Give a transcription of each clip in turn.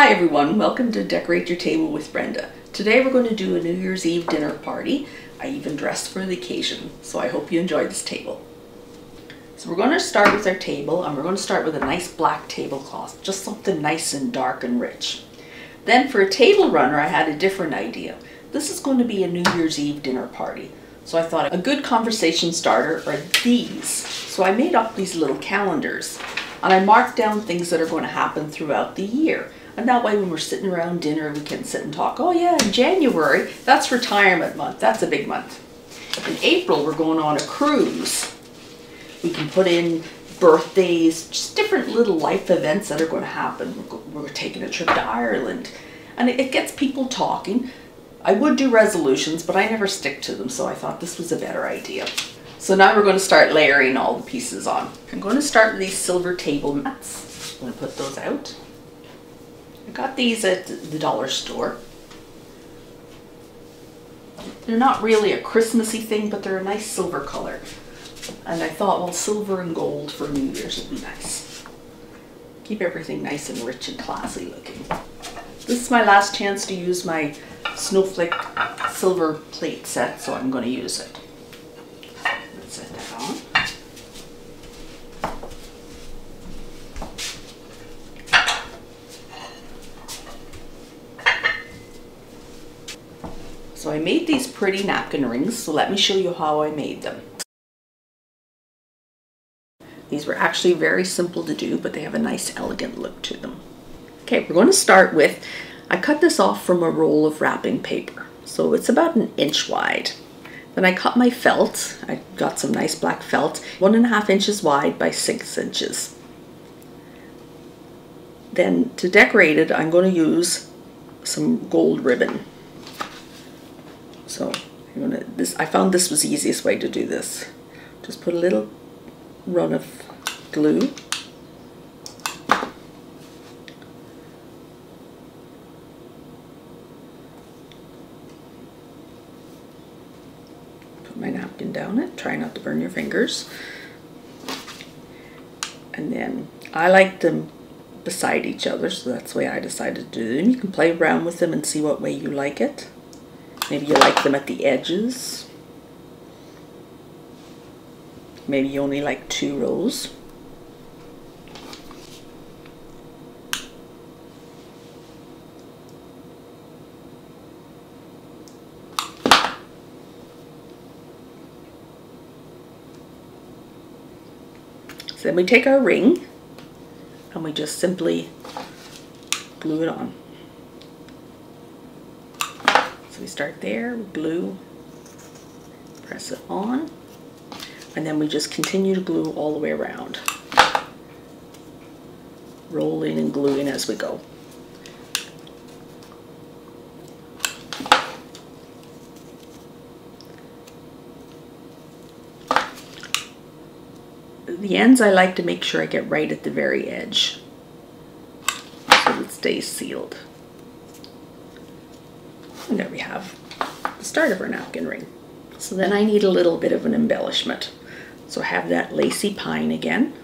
Hi everyone, welcome to Decorate Your Table with Brenda. Today we're going to do a New Year's Eve dinner party. I even dressed for the occasion, so I hope you enjoy this table. So we're going to start with our table, and we're going to start with a nice black tablecloth, just something nice and dark and rich. Then for a table runner, I had a different idea. This is going to be a New Year's Eve dinner party, so I thought a good conversation starter are these. So I made up these little calendars, and I marked down things that are going to happen throughout the year. And that way when we're sitting around dinner, we can sit and talk. Oh yeah, in January, that's retirement month. That's a big month. In April, we're going on a cruise. We can put in birthdays, just different little life events that are going to happen. We're taking a trip to Ireland. And it gets people talking. I would do resolutions, but I never stick to them, so I thought this was a better idea. So now we're going to start layering all the pieces on. I'm going to start with these silver table mats. I'm going to put those out. I got these at the dollar store. They're not really a Christmassy thing, but they're a nice silver color. And I thought, well, silver and gold for New Year's would be nice. Keep everything nice and rich and classy looking. This is my last chance to use my snowflake silver plate set, so I'm going to use it. Let's set that on. So I made these pretty napkin rings, so let me show you how I made them. These were actually very simple to do, but they have a nice elegant look to them. Okay, we're going to start with, I cut this off from a roll of wrapping paper. So it's about 1 inch wide. Then I cut my felt. I got some nice black felt, 1.5 inches wide by 6 inches. Then to decorate it, I'm going to use some gold ribbon. So I found this was the easiest way to do this. Just put a little run of glue. Put my napkin down it. Try not to burn your fingers. And then I like them beside each other, so that's the way I decided to do them. You can play around with them and see what way you like it. Maybe you like them at the edges. Maybe you only like 2 rows. So then we take our ring and we just simply glue it on. So we start there, we glue, press it on, and then we just continue to glue all the way around. Rolling and gluing as we go. The ends I like to make sure I get right at the very edge so it stays sealed. And there we have the start of our napkin ring. So then I need a little bit of an embellishment. So I have that lacy pine again.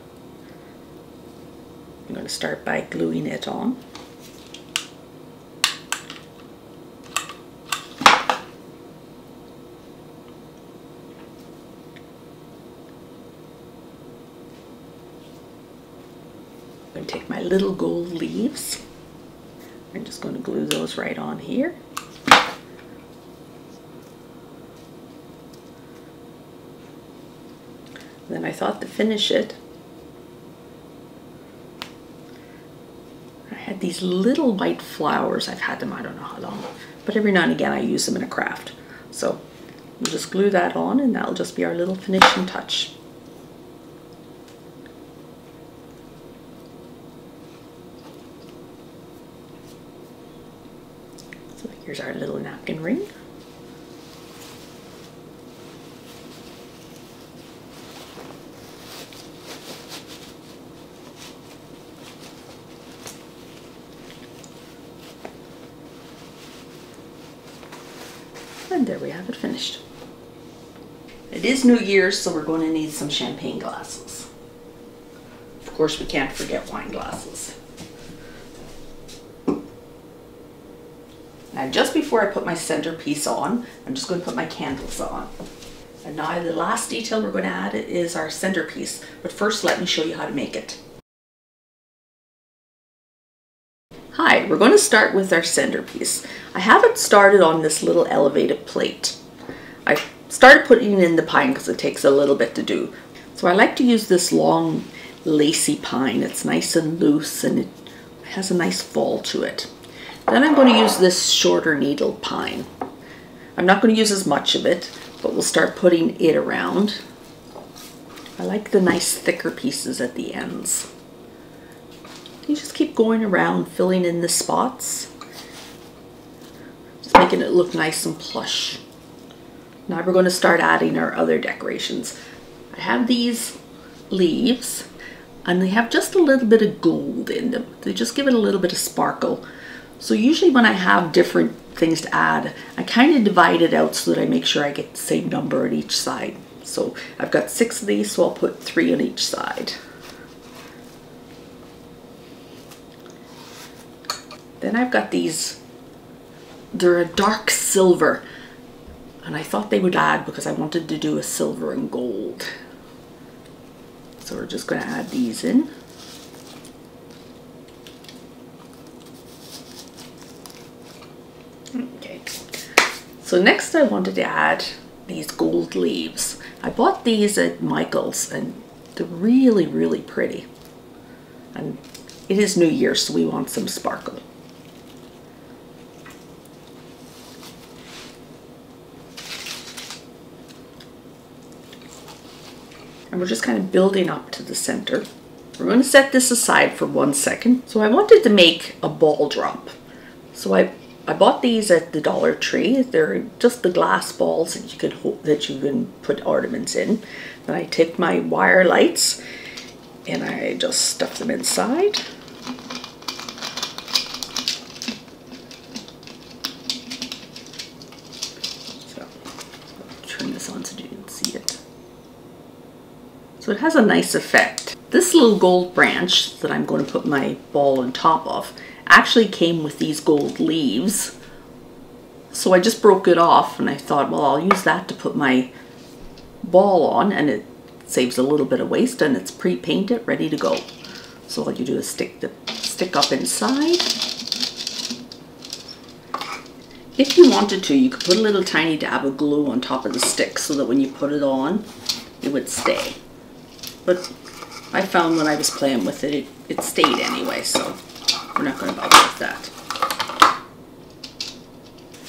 I'm going to start by gluing it on. I'm going to take my little gold leaves. I'm just going to glue those right on here. Then I thought to finish it, I had these little white flowers. I've had them, I don't know how long, but every now and again I use them in a craft. So we'll just glue that on, and that'll just be our little finishing touch. So here's our little napkin ring. And there we have it finished. It is New Year's, so we're going to need some champagne glasses. Of course, we can't forget wine glasses. Now just before I put my centerpiece on, I'm just going to put my candles on. And now the last detail we're going to add is our centerpiece. But first let me show you how to make it. Hi, we're going to start with our centerpiece. I have it started on this little elevated plate. I started putting in the pine because it takes a little bit to do. So I like to use this long lacy pine. It's nice and loose and it has a nice fall to it. Then I'm going to use this shorter needle pine. I'm not going to use as much of it, but we'll start putting it around. I like the nice thicker pieces at the ends. You just keep going around, filling in the spots, just making it look nice and plush. Now we're going to start adding our other decorations. I have these leaves, and they have just a little bit of gold in them. They just give it a little bit of sparkle. So usually when I have different things to add, I kind of divide it out so that I make sure I get the same number on each side. So I've got 6 of these, so I'll put 3 on each side. Then I've got these, they're a dark silver, and I thought they would add because I wanted to do a silver and gold. So we're just going to add these in. Okay, so next I wanted to add these gold leaves. I bought these at Michael's and they're really, really pretty. And it is New Year, so we want some sparkle. And we're just kind of building up to the center. We're going to set this aside for 1 second. So I wanted to make a ball drop. So I bought these at the Dollar Tree. They're just the glass balls that you can put ornaments in. Then I take my wire lights and I just stuff them inside. So I'll turn this on so you can see it. So it has a nice effect. This little gold branch that I'm going to put my ball on top of actually came with these gold leaves. So I just broke it off and I thought, well, I'll use that to put my ball on, and it saves a little bit of waste and it's pre-painted, ready to go. So all you do is stick up inside. If you wanted to, you could put a little tiny dab of glue on top of the stick so that when you put it on, it would stay. But I found when I was playing with it, it stayed anyway, so we're not going to bother with that.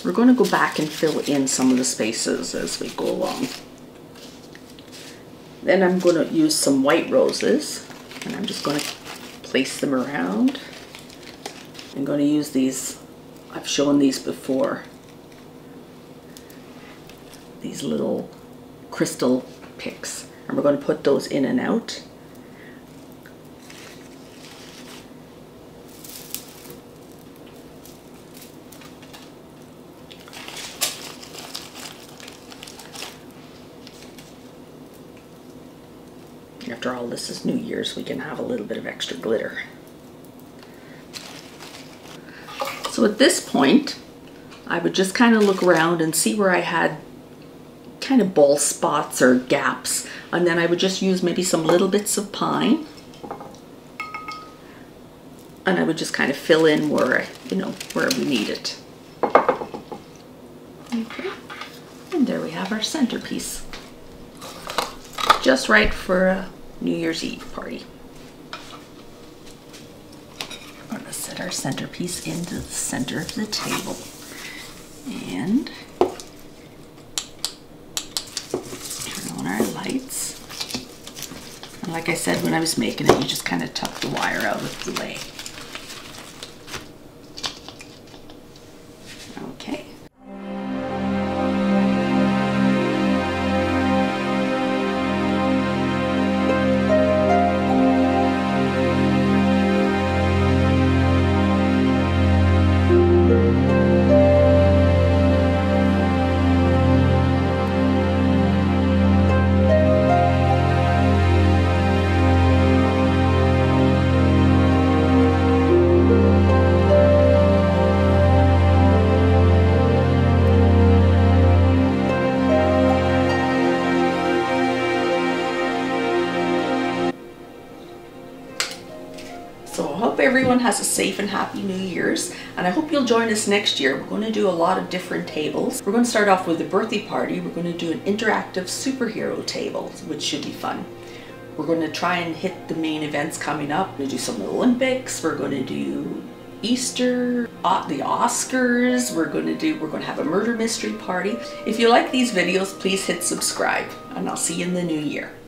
We're going to go back and fill in some of the spaces as we go along. Then I'm going to use some white roses, and I'm just going to place them around. I'm going to use these, I've shown these before, these little crystal picks. And we're going to put those in and out. After all, this is New Year's, we can have a little bit of extra glitter. So at this point, I would just kind of look around and see where I had kind of ball spots or gaps, and then I would just use maybe some little bits of pine, and I would just kind of fill in where, where we need it. Okay, and there we have our centerpiece. Just right for a New Year's Eve party. We're going to set our centerpiece into the center of the table, and on our lights. And like I said, when I was making it, you just kind of tuck the wire out of the way. Okay. everyone has a safe and happy New Year's, and I hope you'll join us next year. We're going to do a lot of different tables. We're going to start off with a birthday party. We're going to do an interactive superhero table, which should be fun. We're going to try and hit the main events coming up. We're going to do some Olympics. We're going to do Easter, the Oscars. We're going to have a murder mystery party. If you like these videos, please hit subscribe, and I'll see you in the new year.